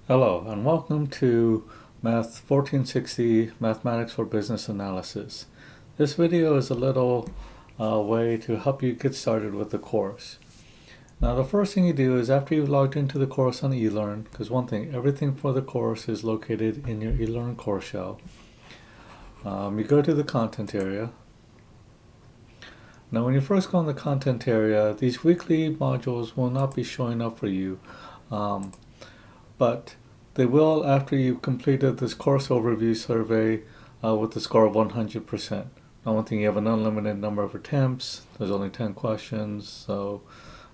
Hello and welcome to Math 1460 Mathematics for Business Analysis. This video is a little way to help you get started with the course. Now the first thing you do is after you've logged into the course on eLearn, because one thing, everything for the course is located in your eLearn course shell. You go to the content area. Now when you first go in the content area, these weekly modules will not be showing up for you, but they will after you've completed this course overview survey with a score of 100%. Now one thing, you have an unlimited number of attempts, there's only 10 questions, so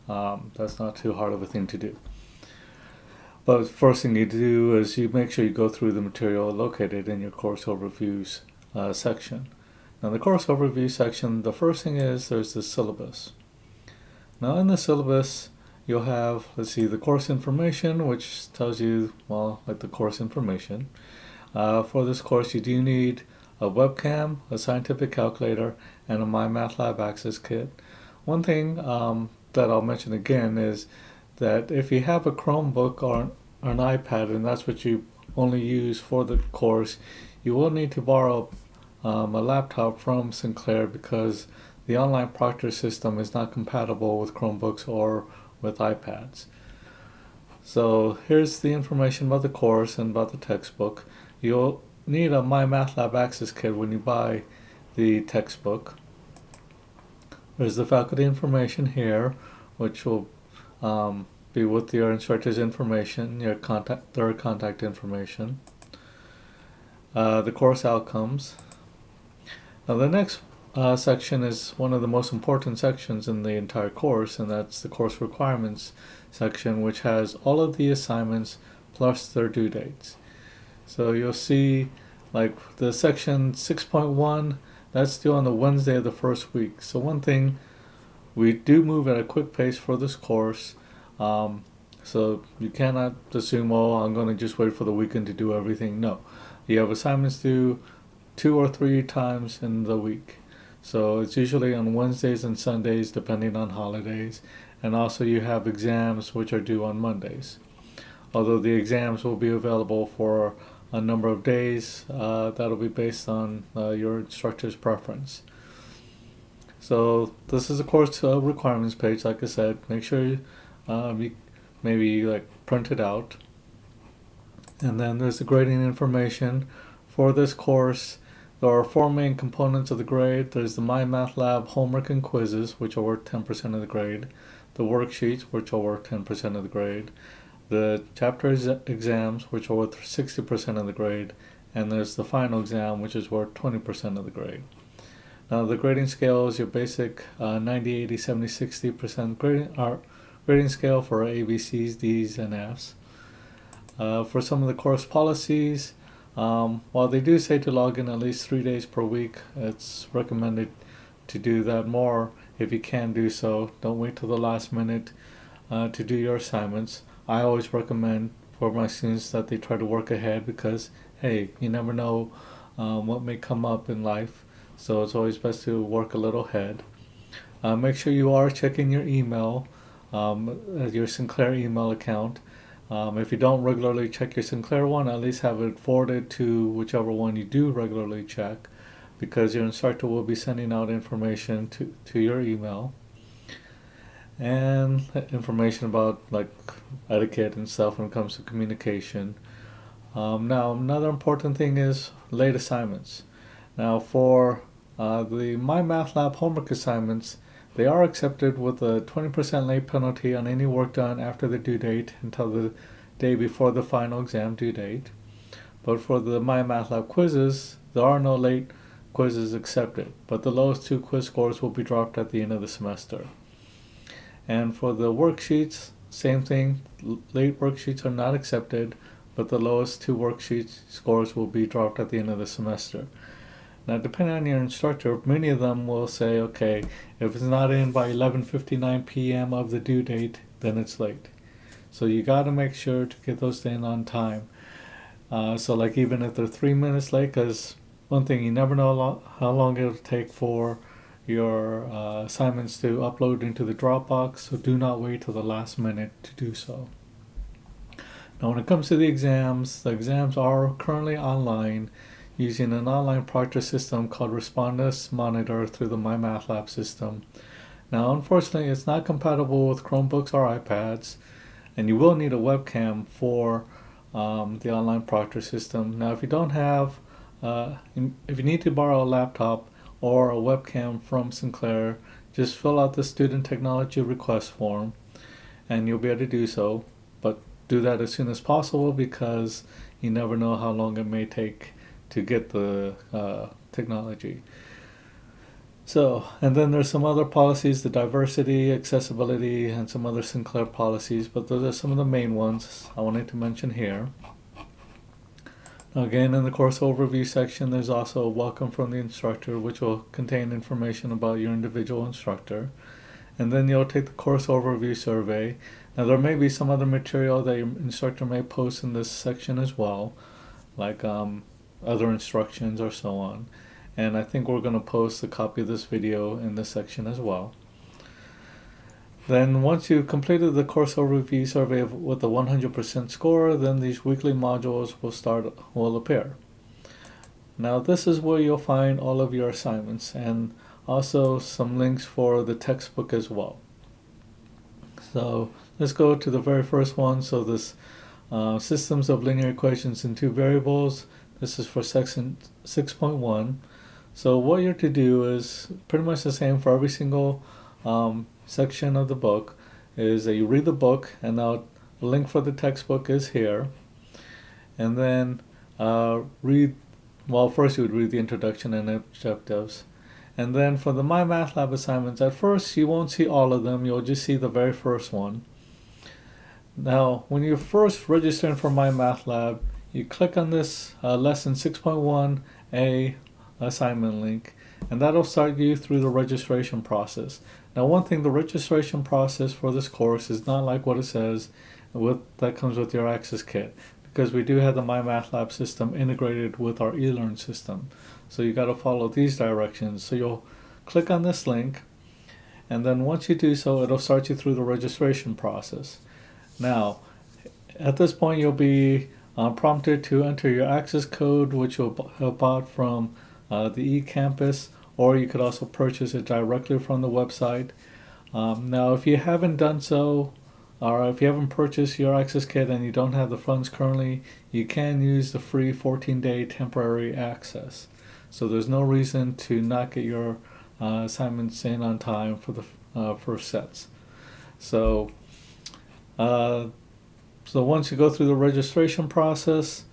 that's not too hard of a thing to do. But first thing you do is you make sure you go through the material located in your course overviews section. Now the course overview section, the first thing is there's the syllabus. Now in the syllabus you'll have, let's see, the course information, which tells you, well, like the course information. For this course you do need a webcam, a scientific calculator, and a MyMathLab Access Kit. One thing that I'll mention again is that if you have a Chromebook or an iPad and that's what you only use for the course, you will need to borrow a laptop from Sinclair because the online proctor system is not compatible with Chromebooks or with iPads. So here's the information about the course and about the textbook. You'll need a MyMathLab Access Kit when you buy the textbook. There's the faculty information here, which will be with your instructor's information, their contact information. The course outcomes. Now the next section is one of the most important sections in the entire course, and that's the course requirements section, which has all of the assignments plus their due dates. So you'll see like the section 6.1, that's due on the Wednesday of the first week. So one thing, we do move at a quick pace for this course, so you cannot assume, oh, I'm going to just wait for the weekend to do everything. No, you have assignments due 2 or 3 times in the week. So it's usually on Wednesdays and Sundays depending on holidays, and also you have exams which are due on Mondays. Although the exams will be available for a number of days, that'll be based on your instructor's preference. So this is a course requirements page. Like I said, make sure you maybe like print it out. And then there's the grading information for this course. There are 4 main components of the grade. There's the MyMathLab homework and quizzes, which are worth 10% of the grade. The worksheets, which are worth 10% of the grade. The chapter exams, which are worth 60% of the grade. And there's the final exam, which is worth 20% of the grade. Now the grading scale is your basic 90, 80, 70, 60% grading scale for A, B, C's, D's, and F's. For some of the course policies, while they do say to log in at least 3 days per week, it's recommended to do that more if you can do so. Don't wait till the last minute to do your assignments. I always recommend for my students that they try to work ahead because, hey, you never know what may come up in life. So it's always best to work a little ahead. Make sure you are checking your email, your Sinclair email account. If you don't regularly check your Sinclair one, at least have it forwarded to whichever one you do regularly check, because your instructor will be sending out information to your email and information about like etiquette and stuff when it comes to communication. Now another important thing is late assignments. Now for the MyMathLab homework assignments, they are accepted with a 20% late penalty on any work done after the due date until the day before the final exam due date. But for the MyMathLab quizzes, there are no late quizzes accepted, but the lowest 2 quiz scores will be dropped at the end of the semester. And for the worksheets, same thing, late worksheets are not accepted, but the lowest 2 worksheet scores will be dropped at the end of the semester. Now, depending on your instructor, many of them will say, okay, if it's not in by 11:59 p.m. of the due date, then it's late. So you got to make sure to get those in on time. So like even if they're 3 minutes late, because one thing, you never know how long it'll take for your assignments to upload into the Dropbox, so do not wait till the last minute to do so. Now, when it comes to the exams are currently online using an online proctor system called Respondus Monitor through the MyMathLab system. Now, unfortunately, it's not compatible with Chromebooks or iPads, and you will need a webcam for the online proctor system. Now, if you don't have, if you need to borrow a laptop or a webcam from Sinclair, just fill out the student technology request form, and you'll be able to do so. But do that as soon as possible because you never know how long it may take to get the technology. So, and then there's some other policies, the diversity, accessibility, and some other Sinclair policies, but those are some of the main ones I wanted to mention here. Now again, in the course overview section, there's also a welcome from the instructor, which will contain information about your individual instructor. And then you'll take the course overview survey. Now there may be some other material that your instructor may post in this section as well, like other instructions or so on. And I think we're going to post a copy of this video in this section as well. Then once you've completed the course overview survey with a 100% score, then these weekly modules will appear. Now this is where you'll find all of your assignments and also some links for the textbook as well. So let's go to the very first one. So this systems of linear equations in two variables. This is for section 6.1. So what you're to do is pretty much the same for every single section of the book, is that you read the book, and now the link for the textbook is here. And then first you would read the introduction and objectives. And then for the MyMathLab assignments, at first you won't see all of them, you'll just see the very first one. Now, when you're first registering for MyMathLab, you click on this lesson 6.1a assignment link, and that'll start you through the registration process. Now, one thing, the registration process for this course is not like what it says that comes with your Access Kit, because we do have the MyMathLab system integrated with our eLearn system. So you got to follow these directions. So you'll click on this link, and then once you do so, it'll start you through the registration process. Now, at this point, you'll be prompted to enter your access code, which you'll have bought from the eCampus, or you could also purchase it directly from the website. Now, if you haven't done so, or if you haven't purchased your Access Kit and you don't have the funds currently, you can use the free 14-day temporary access. So there's no reason to not get your assignments in on time for the first sets. So once you go through the registration process,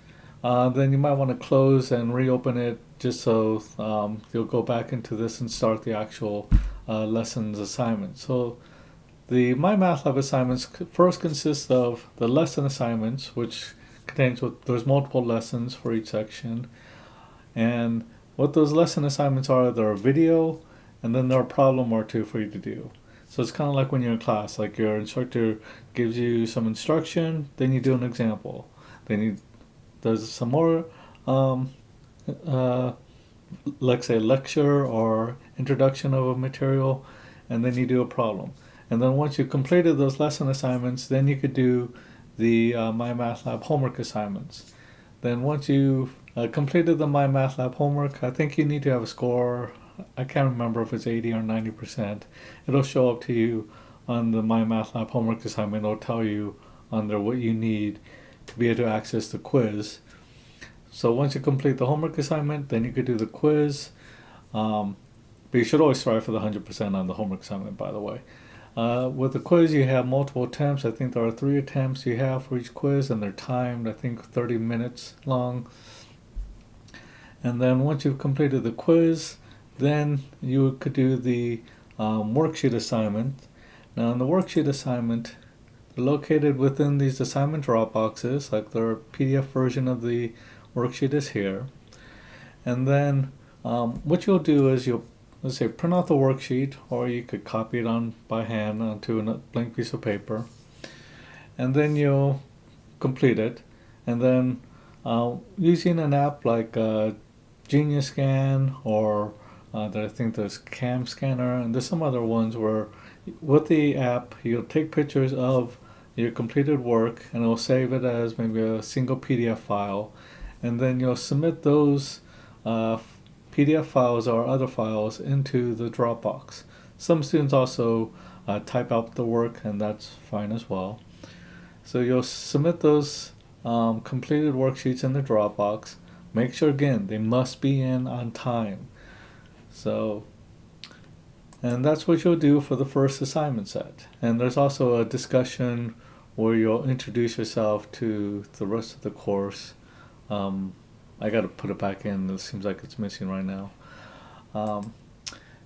then you might want to close and reopen it just so you'll go back into this and start the actual lessons assignment. So the MyMathLab assignments first consist of the lesson assignments, which there's multiple lessons for each section. And what those lesson assignments are, they're a video, and then there are a problem or two for you to do. So it's kind of like when you're in class, like your instructor gives you some instruction, then you do an example. Then there's some more, let's say, lecture or introduction of a material, and then you do a problem. And then once you've completed those lesson assignments, then you could do the MyMathLab homework assignments. Then once you've completed the MyMathLab homework, I think you need to have a score. I can't remember if it's 80 or 90%. It'll show up to you on the MyMathLab homework assignment. It'll tell you under what you need to be able to access the quiz. So once you complete the homework assignment, then you could do the quiz. But you should always strive for the 100% on the homework assignment, by the way. With the quiz, you have multiple attempts. I think there are 3 attempts you have for each quiz, and they're timed, I think, 30 minutes long. And then once you've completed the quiz, then you could do the worksheet assignment. Now, in the worksheet assignment, they're located within these assignment drop boxes, like the PDF version of the worksheet is here. And then what you'll do is let's say, print out the worksheet, or you could copy it on by hand onto a blank piece of paper, and then you'll complete it. And then using an app like Genius Scan, or I think there's Cam Scanner, and there's some other ones where with the app you'll take pictures of your completed work, and it'll save it as maybe a single PDF file, and then you'll submit those PDF files or other files into the Dropbox. Some students also type out the work, and that's fine as well. So you'll submit those completed worksheets in the Dropbox. Make sure, again, they must be in on time. And that's what you'll do for the first assignment set. And there's also a discussion where you'll introduce yourself to the rest of the course. I got to put it back in. It seems like it's missing right now.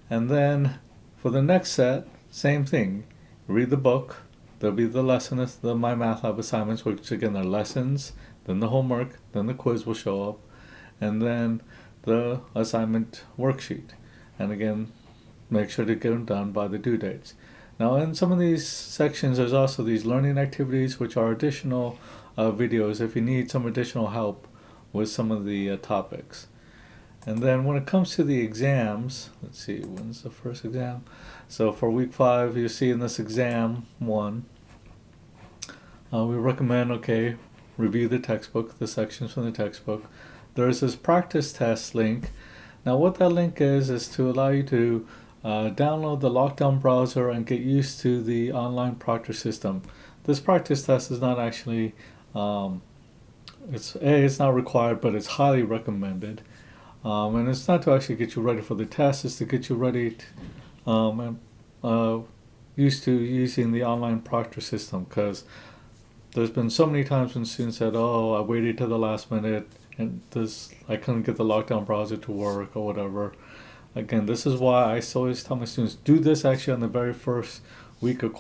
And then for the next set, same thing. Read the book. There'll be the lessons, the My Math Lab assignments, which again are lessons, then the homework, then the quiz will show up, and then the assignment worksheet. And again, make sure to get them done by the due dates. Now in some of these sections, there's also these learning activities, which are additional videos if you need some additional help with some of the topics. And then when it comes to the exams, let's see, when's the first exam? So for week 5, you see in this exam 1, we recommend, review the textbook, the sections from the textbook. There's this practice test link. Now what that link is to allow you to download the lockdown browser and get used to the online proctor system. This practice test is not actually, it's not required, but it's highly recommended. And it's not to actually get you ready for the test, it's to get you ready and used to using the online proctor system, because there's been so many times when students said, oh, I waited till the last minute and I couldn't get the lockdown browser to work or whatever. Again, this is why I always tell my students, do this actually on the very first week of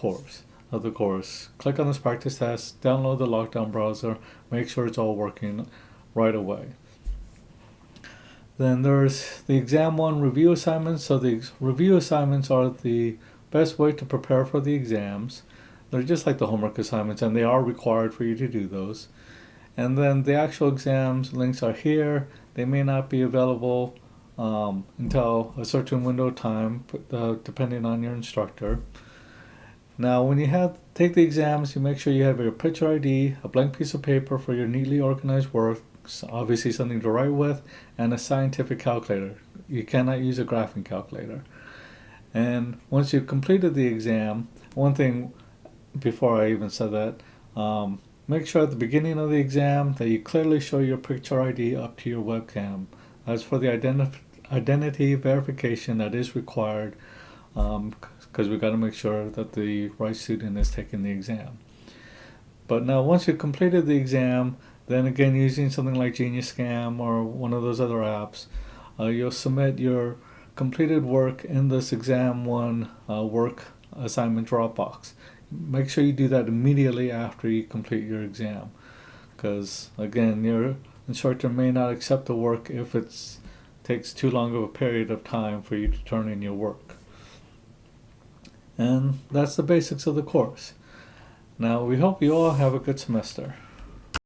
the course. Click on this practice test, download the lockdown browser, make sure it's all working right away. Then there's the exam 1 review assignments. So the review assignments are the best way to prepare for the exams. They're just like the homework assignments, and they are required for you to do those. And then the actual exams links are here. They may not be available until a certain window of time, depending on your instructor. Now, when you take the exams, you make sure you have your picture ID, a blank piece of paper for your neatly organized work, obviously something to write with, and a scientific calculator. You cannot use a graphing calculator. And once you've completed the exam, one thing before I even said that, make sure at the beginning of the exam that you clearly show your picture ID up to your webcam. That's for the identity verification that is required, because we've got to make sure that the right student is taking the exam. But now once you've completed the exam, then again, using something like Genius Scam or one of those other apps, you'll submit your completed work in this exam 1 work assignment Dropbox. Make sure you do that immediately after you complete your exam, because again, your instructor may not accept the work if it takes too long of a period of time for you to turn in your work. And that's the basics of the course. Now, we hope you all have a good semester.